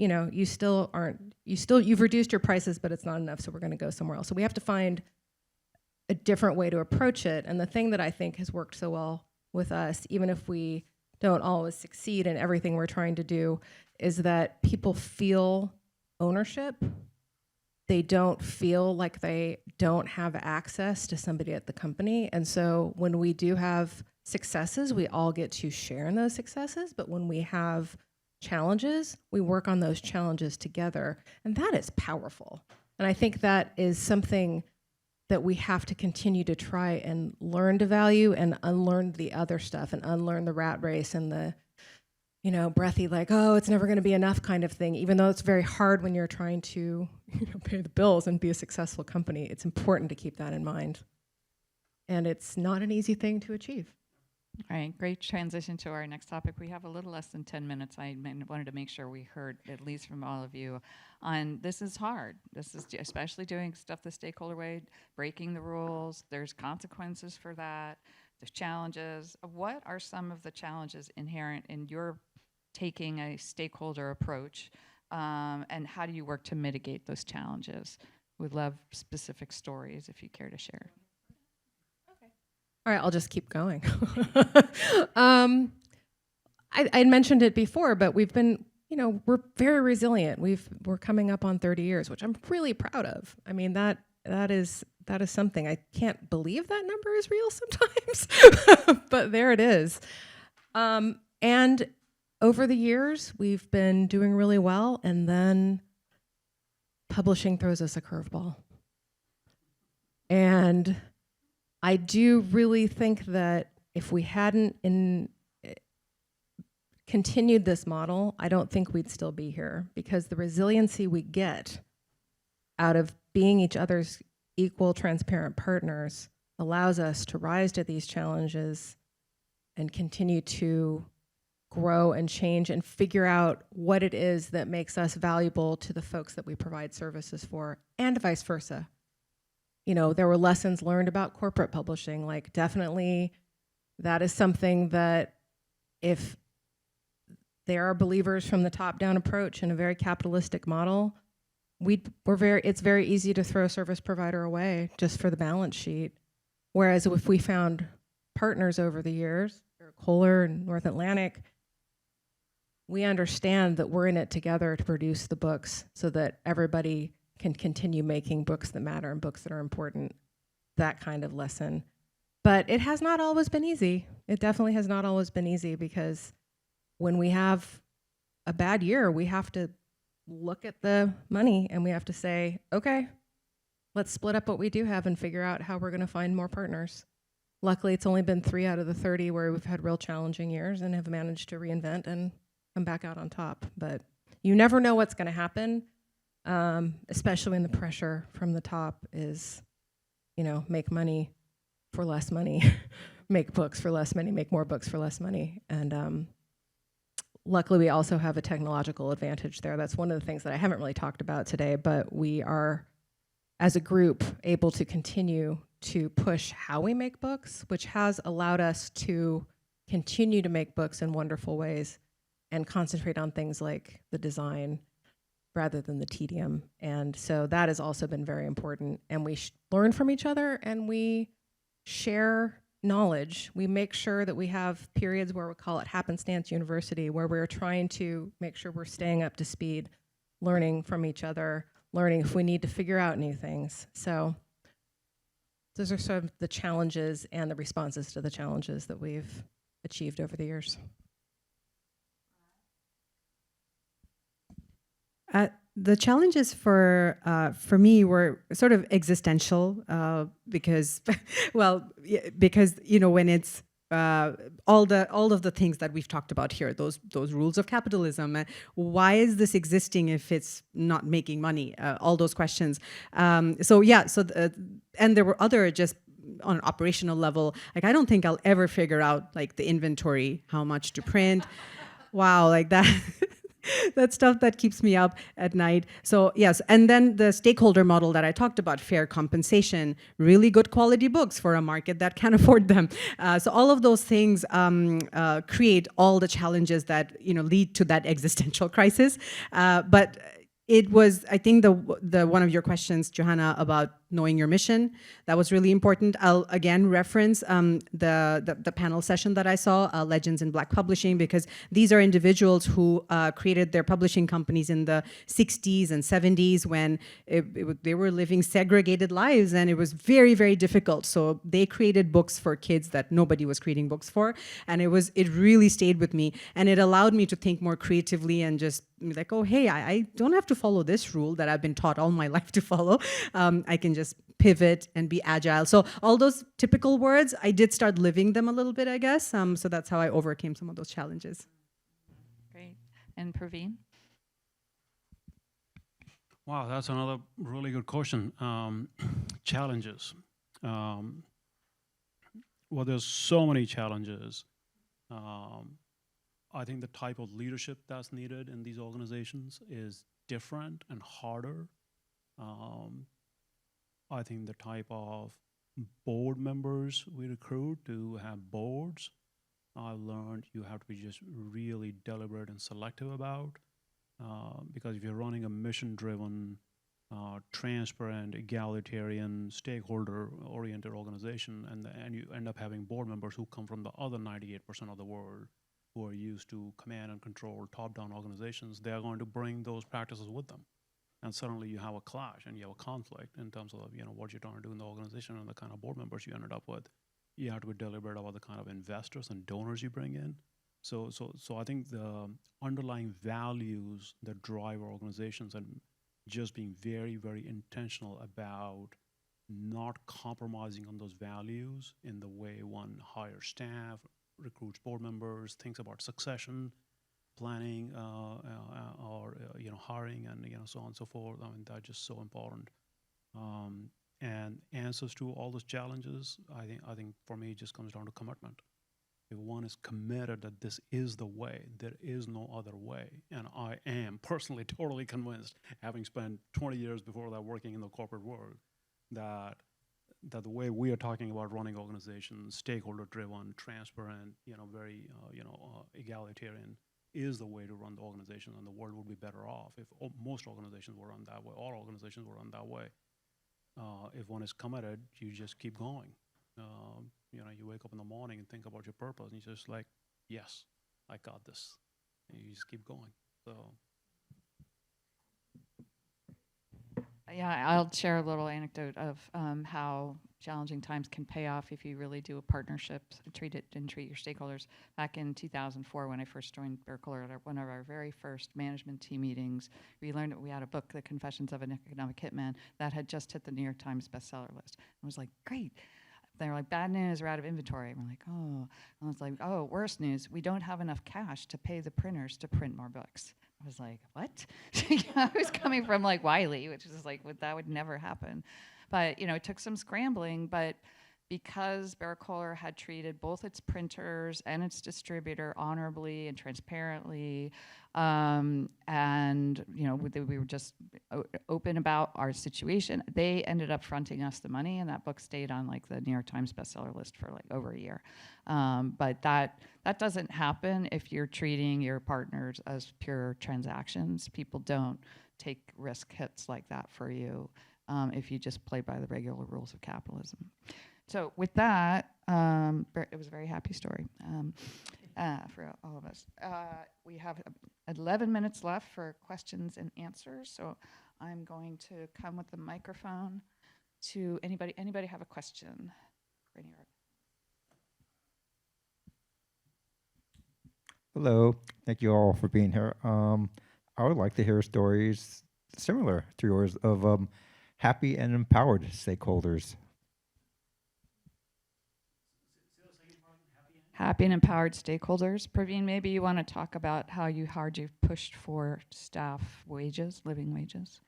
[SPEAKER 3] reduced your prices, but it's not enough, so we're going to go somewhere else. So we have to find a different way to approach it. And the thing that I think has worked so well with us, even if we don't always succeed in everything we're trying to do, is that people feel ownership. They don't feel like they don't have access to somebody at the company. And so when we do have successes, we all get to share in those successes. But when we have challenges, we work on those challenges together. And that is powerful. And I think that is something that we have to continue to try and learn to value and unlearn the other stuff and unlearn the rat race and the, breathy, like, oh, it's never going to be enough kind of thing. Even though it's very hard when you're trying to pay the bills and be a successful company, it's important to keep that in mind. And it's not an easy thing to achieve.
[SPEAKER 1] All right, great transition to our next topic. We have a little less than 10 minutes. I wanted to make sure we heard, at least from all of you, on this is hard. This is especially doing stuff the stakeholder way, breaking the rules. There's consequences for that. There's challenges. What are some of the challenges inherent in your taking a stakeholder approach, and how do you work to mitigate those challenges? We'd love specific stories if you care to share.
[SPEAKER 3] All right, I'll just keep going. I mentioned it before, but we've been, we're very resilient. We're coming up on 30 years, which I'm really proud of. I mean, that is something. I can't believe that number is real sometimes, but there it is. And over the years, we've been doing really well, and then publishing throws us a curveball. And I do really think that if we hadn't continued this model, I don't think we'd still be here, because the resiliency we get out of being each other's equal, transparent partners allows us to rise to these challenges and continue to grow and change and figure out what it is that makes us valuable to the folks that we provide services for, and vice versa. There were lessons learned about corporate publishing, like definitely that is something that if there are believers from the top-down approach in a very capitalistic model, it's very easy to throw a service provider away just for the balance sheet. Whereas if we found partners over the years, Berrett-Koehler and North Atlantic, we understand that we're in it together to produce the books so that everybody can continue making books that matter and books that are important, that kind of lesson. But it has not always been easy. It definitely has not always been easy, because when we have a bad year, we have to look at the money and we have to say, okay, let's split up what we do have and figure out how we're going to find more partners. Luckily, it's only been 3 out of the 30 where we've had real challenging years and have managed to reinvent and come back out on top. But you never know what's going to happen, especially when the pressure from the top is, make money for less money, make books for less money, make more books for less money. And luckily, we also have a technological advantage there. That's one of the things that I haven't really talked about today, but we are, as a group, able to continue to push how we make books, which has allowed us to continue to make books in wonderful ways and concentrate on things like the design rather than the tedium. And so that has also been very important. And we learn from each other and we share knowledge. We make sure that we have periods where we call it Happenstance University, where we're trying to make sure we're staying up to speed, learning from each other, learning if we need to figure out new things. So those are sort of the challenges and the responses to the challenges that we've achieved over the years.
[SPEAKER 2] The challenges for me were sort of existential because, because when it's all of the things that we've talked about here, those rules of capitalism, why is this existing if it's not making money? All those questions. And there were other just on an operational level. Like, I don't think I'll ever figure out like the inventory, how much to print. Wow, like that. That stuff that keeps me up at night. So yes, and then the stakeholder model that I talked about, fair compensation, really good quality books for a market that can't afford them. So all of those things create all the challenges that lead to that existential crisis. But it was, I think, the one of your questions, Johanna, about knowing your mission. That was really important. I'll again reference the panel session that I saw, Legends in Black Publishing, because these are individuals who created their publishing companies in the 60s and 70s when they were living segregated lives, and it was very, very difficult. So they created books for kids that nobody was creating books for, and it really stayed with me, and it allowed me to think more creatively and just be like, oh, hey, I don't have to follow this rule that I've been taught all my life to follow. I can just pivot and be agile. So all those typical words, I did start living them a little bit, I guess. So that's how I overcame some of those challenges.
[SPEAKER 1] Great. And Praveen?
[SPEAKER 4] Wow, that's another really good question. Challenges. Well, there's so many challenges. I think the type of leadership that's needed in these organizations is different and harder. I think the type of board members we recruit to have boards, I've learned you have to be just really deliberate and selective about. Because if you're running a mission-driven, transparent, egalitarian, stakeholder-oriented organization, and you end up having board members who come from the other 98% of the world, who are used to command and control top-down organizations, they are going to bring those practices with them. And suddenly you have a clash and you have a conflict in terms of what you're trying to do in the organization and the kind of board members you ended up with. You have to be deliberate about the kind of investors and donors you bring in. So I think the underlying values that drive our organizations and just being very, very intentional about not compromising on those values in the way one hires staff, recruits board members, thinks about succession planning, or hiring, and so on and so forth. I mean, that's just so important. And answers to all those challenges, I think for me, it just comes down to commitment. If one is committed that this is the way, there is no other way, and I am personally totally convinced, having spent 20 years before that working in the corporate world, that that the way we are talking about running organizations, stakeholder-driven, transparent, very, egalitarian, is the way to run the organization, and the world would be better off if most organizations were run that way, all organizations were run that way. If one is committed, you just keep going. You wake up in the morning and think about your purpose, and you're just like, yes, I got this. And you just keep going. So.
[SPEAKER 1] Yeah, I'll share a little anecdote of how challenging times can pay off if you really do a partnership, treat your stakeholders. Back in 2004, when I first joined Berrett-Koehler, at one of our very first management team meetings, we learned that we had a book, The Confessions of an Economic Hitman, that had just hit the New York Times bestseller list. I was like, great. They were like, bad news, we're out of inventory. And we're like, oh. And I was like, oh, worse news, we don't have enough cash to pay the printers to print more books. I was like, what? I was coming from like Wiley, which is like, that would never happen. But, it took some scrambling, but because Berrett-Koehler had treated both its printers and its distributor honorably and transparently, and we were just open about our situation, they ended up fronting us the money, and that book stayed on like the New York Times bestseller list for like over a year. But that doesn't happen if you're treating your partners as pure transactions. People don't take risk hits like that for you if you just play by the regular rules of capitalism. So with that, it was a very happy story for all of us. We have 11 minutes left for questions and answers. So I'm going to come with the microphone to anybody. Anybody have a question?
[SPEAKER 5] Hello, thank you all for being here. I would like to hear stories similar to yours of happy and empowered stakeholders.
[SPEAKER 1] Happy and empowered stakeholders. Praveen, maybe you want to talk about how hard you've pushed for staff wages, living wages.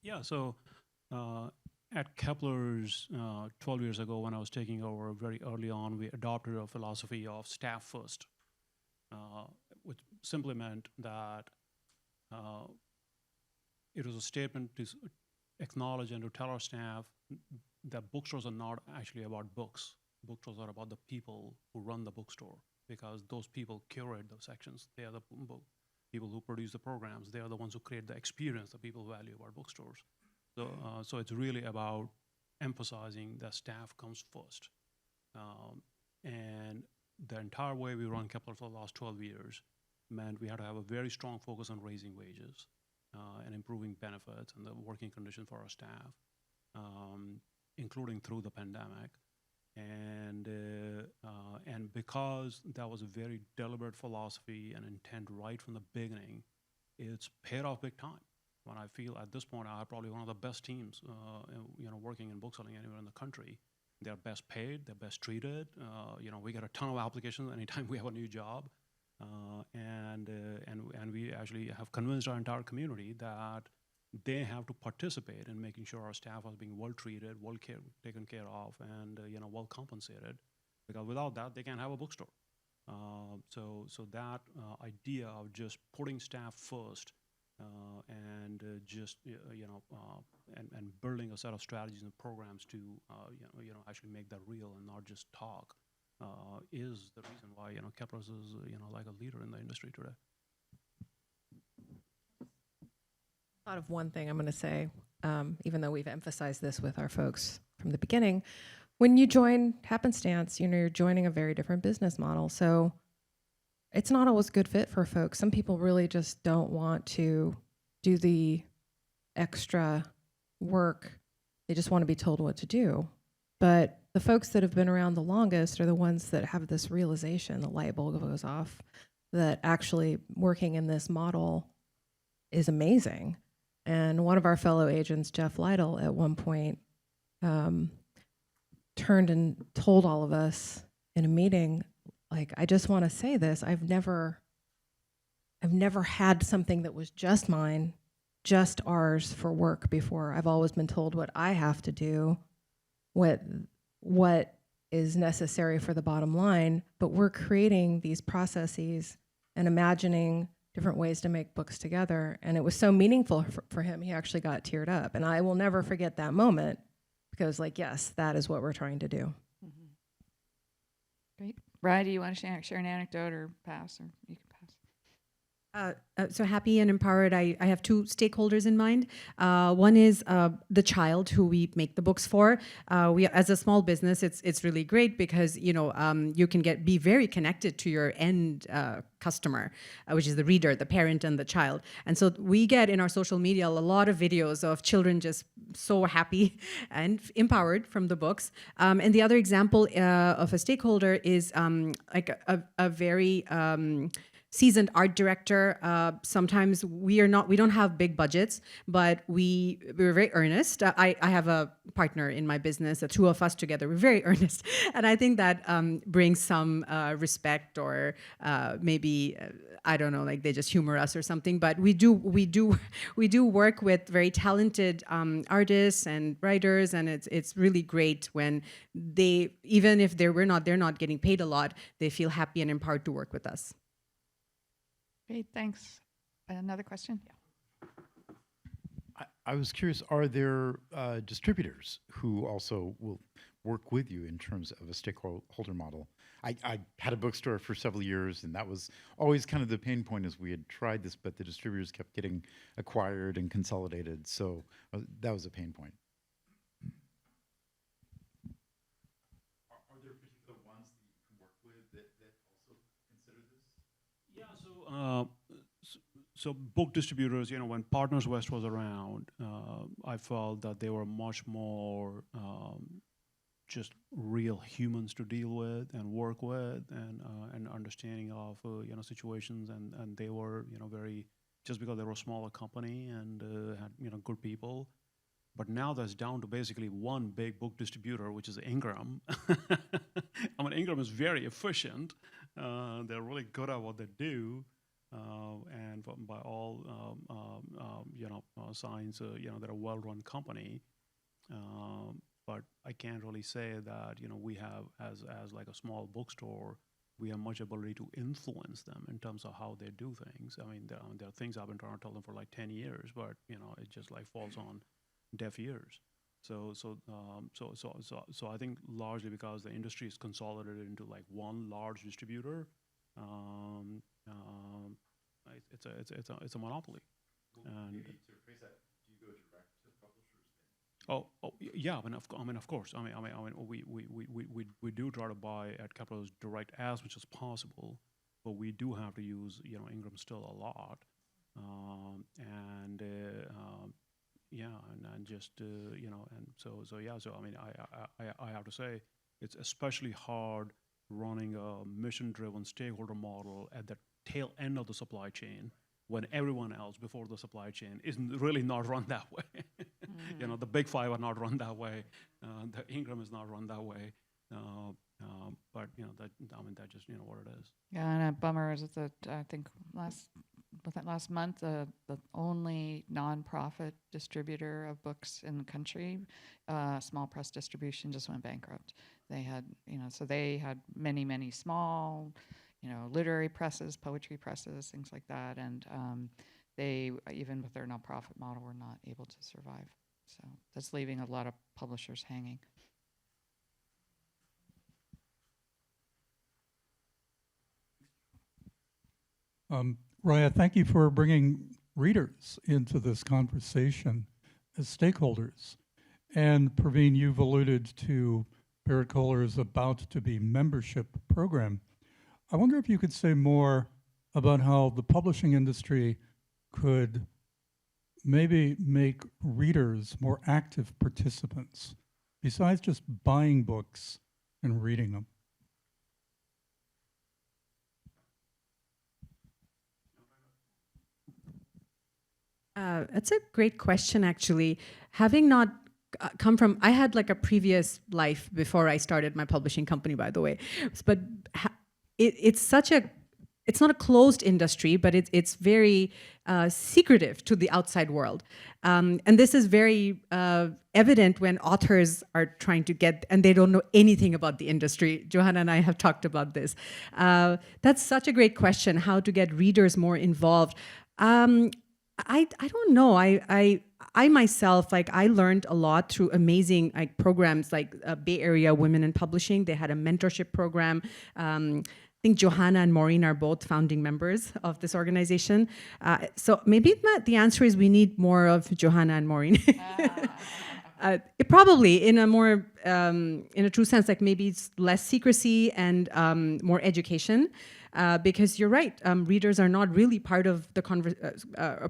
[SPEAKER 4] Yeah, so at Kepler's 12 years ago, when I was taking over very early on, we adopted a philosophy of staff first, which simply meant that it was a statement to acknowledge and to tell our staff that bookstores are not actually about books. Bookstores are about the people who run the bookstore, because those people curate those sections. They are the people who produce the programs. They are the ones who create the experience that people value about bookstores. So it's really about emphasizing that staff comes first. And the entire way we run Kepler for the last 12 years meant we had to have a very strong focus on raising wages and improving benefits and the working conditions for our staff, including through the pandemic. And because that was a very deliberate philosophy and intent right from the beginning, it's paid off big time. When I feel at this point I have probably one of the best teams, working in bookselling anywhere in the country. They're best paid, they're best treated. We get a ton of applications anytime we have a new job. And we actually have convinced our entire community that they have to participate in making sure our staff is being well treated, taken care of, and well compensated. Because without that, they can't have a bookstore. So that idea of just putting staff first and building a set of strategies and programs to actually make that real and not just talk. Is the reason why Kepler is like a leader in the industry today.
[SPEAKER 3] Thought of one thing I'm going to say, even though we've emphasized this with our folks from the beginning. When you join Happenstance, you're joining a very different business model. So it's not always a good fit for folks. Some people really just don't want to do the extra work. They just want to be told what to do. But the folks that have been around the longest are the ones that have this realization, the light bulb goes off, that actually working in this model is amazing. And one of our fellow agents, Jeff Lytle, at one point turned and told all of us in a meeting, like, I just want to say this, I've never had something that was just mine, just ours for work before. I've always been told what I have to do, what is necessary for the bottom line, but we're creating these processes and imagining different ways to make books together. And it was so meaningful for him, he actually got teared up. And I will never forget that moment because, like, yes, that is what we're trying to do.
[SPEAKER 1] Great. Raya, do you want to share an anecdote or pass? Or you can pass.
[SPEAKER 2] So happy and empowered, I have two stakeholders in mind. One is the child who we make the books for. We, as a small business, it's really great because you can be very connected to your end customer, which is the reader, the parent, and the child. And so we get in our social media a lot of videos of children just so happy and empowered from the books. And the other example of a stakeholder is like a very seasoned art director. Sometimes we don't have big budgets, but we're very earnest. I have a partner in my business, the two of us together, we're very earnest. And I think that brings some respect, or maybe, I don't know, like they just humor us or something. But we do work with very talented artists and writers, and it's really great when they, even if they're not getting paid a lot, they feel happy and empowered to work with us.
[SPEAKER 1] Great, thanks. Another question?
[SPEAKER 6] I was curious, are there distributors who also will work with you in terms of a stakeholder model? I had a bookstore for several years, and that was always kind of the pain point as we had tried this, but the distributors kept getting acquired and consolidated, so that was a pain point. Are there particular ones that you can work with that also consider this?
[SPEAKER 4] Yeah, so book distributors, when Partners West was around, I felt that they were much more just real humans to deal with and work with, and understanding of situations, and they were very, just because they were a smaller company and had good people. But now that's down to basically one big book distributor, which is Ingram. I mean, Ingram is very efficient. They're really good at what they do, and by all signs, they're a well-run company. But I can't really say that we have, as like a small bookstore, we have much ability to influence them in terms of how they do things. I mean, there are things I've been trying to tell them for like 10 years, but it just like falls on deaf ears. So I think largely because the industry is consolidated into like one large distributor, it's a monopoly. And
[SPEAKER 6] maybe to rephrase that, do you go direct to publishers then?
[SPEAKER 4] Yeah. Of course. We do try to buy at Kepler as direct as much as possible, but we do have to use Ingram still a lot, I have to say it's especially hard running a mission-driven stakeholder model at the tail end of the supply chain when everyone else before the supply chain isn't really not run that way. The big five are not run that way. The Ingram is not run that way. But that's just what it is.
[SPEAKER 1] Yeah, and a bummer is that I think last month the only nonprofit distributor of books in the country, small press distribution, just went bankrupt. They had they had many small, literary presses, poetry presses, things like that, and they, even with their nonprofit model, were not able to survive. So that's leaving a lot of publishers hanging.
[SPEAKER 7] Raya, thank you for bringing readers into this conversation as stakeholders. And Praveen, you've alluded to Berrett-Koehler's about-to-be membership program. I wonder if you could say more about how the publishing industry could maybe make readers more active participants, besides just buying books and reading them.
[SPEAKER 2] That's a great question, actually. Having not come from, I had like a previous life before I started my publishing company, by the way. But it's such a it's not a closed industry, but it's very secretive to the outside world. And this is very evident when authors are trying to get, and they don't know anything about the industry. Johanna and I have talked about this. That's such a great question, how to get readers more involved. I don't know. I myself, like, I learned a lot through amazing programs like Bay Area Women in Publishing. They had a mentorship program. I think Johanna and Maureen are both founding members of this organization. So maybe the answer is we need more of Johanna and Maureen. Probably in a more, in a true sense, like maybe it's less secrecy and more education. Because you're right, readers are not really part of the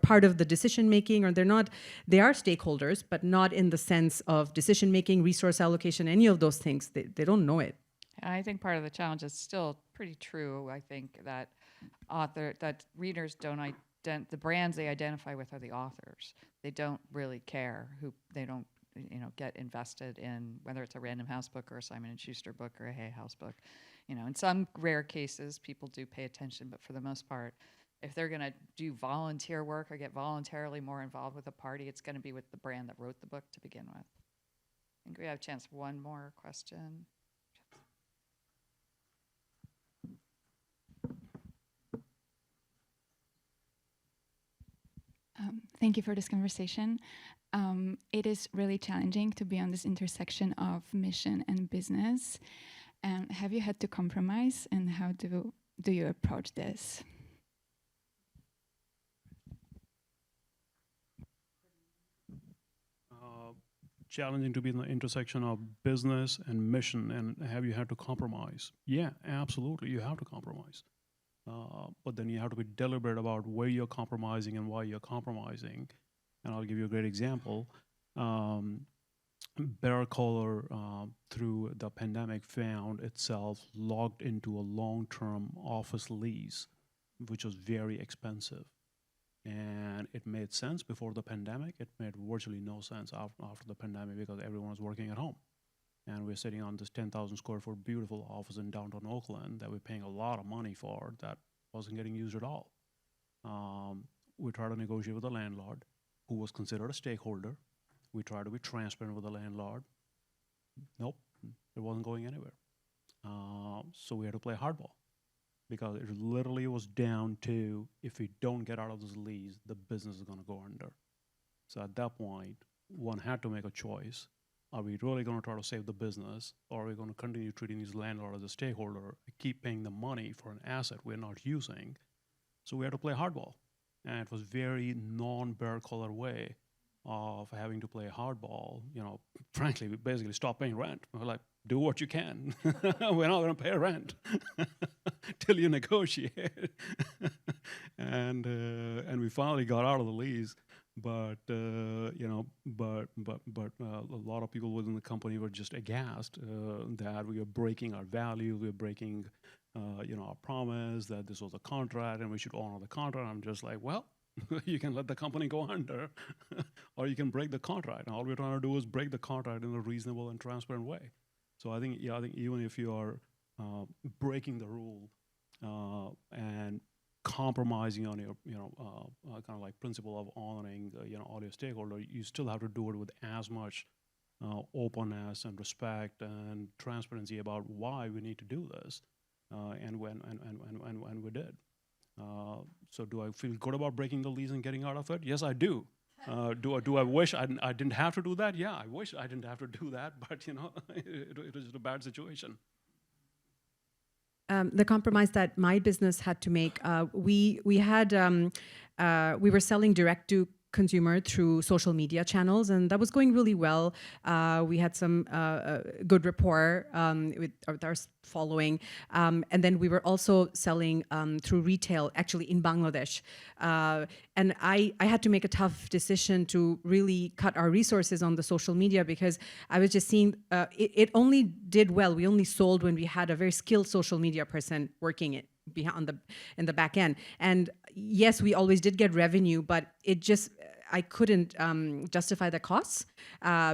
[SPEAKER 2] part of the decision making, or they are stakeholders, but not in the sense of decision making, resource allocation, any of those things. They don't know it.
[SPEAKER 1] I think part of the challenge is still pretty true. I think that readers don't the brands they identify with are the authors. They don't really care they don't get invested in whether it's a Random House book or a Simon & Schuster book or a Hay House book. In some rare cases, people do pay attention, but for the most part, if they're going to do volunteer work or get voluntarily more involved with a party, it's going to be with the brand that wrote the book to begin with. I think we have a chance for one more question.
[SPEAKER 8] Thank you for this conversation. It is really challenging to be on this intersection of mission and business. Have you had to compromise, and how do you approach this?
[SPEAKER 4] Challenging to be in the intersection of business and mission, and have you had to compromise? Yeah, absolutely, you have to compromise. But then you have to be deliberate about where you're compromising and why you're compromising. And I'll give you a great example. Berrett-Koehler, through the pandemic, found itself locked into a long-term office lease, which was very expensive. And it made sense before the pandemic. It made virtually no sense after the pandemic because everyone was working at home. And we're sitting on this 10,000 square foot beautiful office in downtown Oakland that we're paying a lot of money for that wasn't getting used at all. We tried to negotiate with the landlord, who was considered a stakeholder. We tried to be transparent with the landlord. Nope, it wasn't going anywhere. So we had to play hardball because it literally was down to, if we don't get out of this lease, the business is going to go under. So at that point, one had to make a choice. Are we really going to try to save the business, or are we going to continue treating these landlords as a stakeholder, keep paying them money for an asset we're not using? So we had to play hardball. And it was very non-Berrett-Koehler way of having to play hardball. Frankly, we basically stopped paying rent. We're like, do what you can. We're not going to pay rent till you negotiate. and we finally got out of the lease. But a lot of people within the company were just aghast that we were breaking our value, we were breaking, our promise that this was a contract and we should honor the contract. I'm just like, well, you can let the company go under, or you can break the contract. And all we're trying to do is break the contract in a reasonable and transparent way. So I think even if you are breaking the rule and compromising on your, kind of like principle of honoring, all your stakeholders, you still have to do it with as much openness and respect and transparency about why we need to do this, and when we did. So do I feel good about breaking the lease and getting out of it? Yes, I do. Do I wish I didn't have to do that? Yeah, I wish I didn't have to do that, but it was just a bad situation.
[SPEAKER 2] The compromise that my business had to make, we were selling direct to consumer through social media channels, and that was going really well. We had some good rapport with our following, and then we were also selling through retail, actually in Bangladesh. And I had to make a tough decision to really cut our resources on the social media, because I was just seeing it only did well. We only sold when we had a very skilled social media person working it in the back end. And yes, we always did get revenue, but it just, I couldn't justify the costs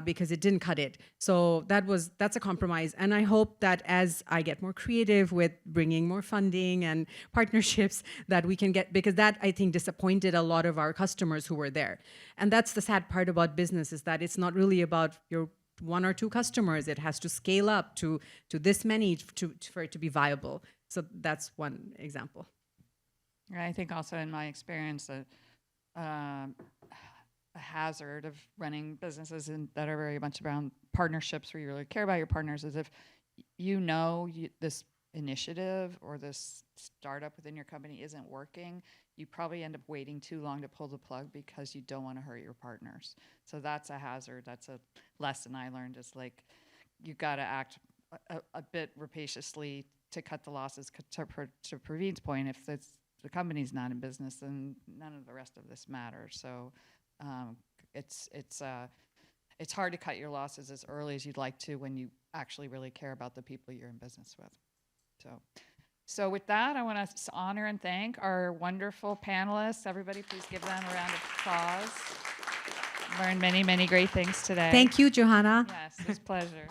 [SPEAKER 2] because it didn't cut it. So that's a compromise. And I hope that as I get more creative with bringing more funding and partnerships, that we can get, because that, I think, disappointed a lot of our customers who were there. And that's the sad part about business, is that it's not really about your 1 or 2 customers. It has to scale up to this many for it to be viable. So that's one example.
[SPEAKER 1] I think also in my experience, a hazard of running businesses that are very much around partnerships, where you really care about your partners, is if this initiative or this startup within your company isn't working, you probably end up waiting too long to pull the plug because you don't want to hurt your partners. So that's a hazard. That's a lesson I learned, is like, you got to act a bit rapaciously to cut the losses. To Praveen's point, if the company's not in business, then none of the rest of this matters. So it's hard to cut your losses as early as you'd like to when you actually really care about the people you're in business with. So with that, I want to honor and thank our wonderful panelists. Everybody, please give them a round of applause. Learned many, many great things today.
[SPEAKER 2] Thank you, Johanna.
[SPEAKER 1] Yes, it was a pleasure.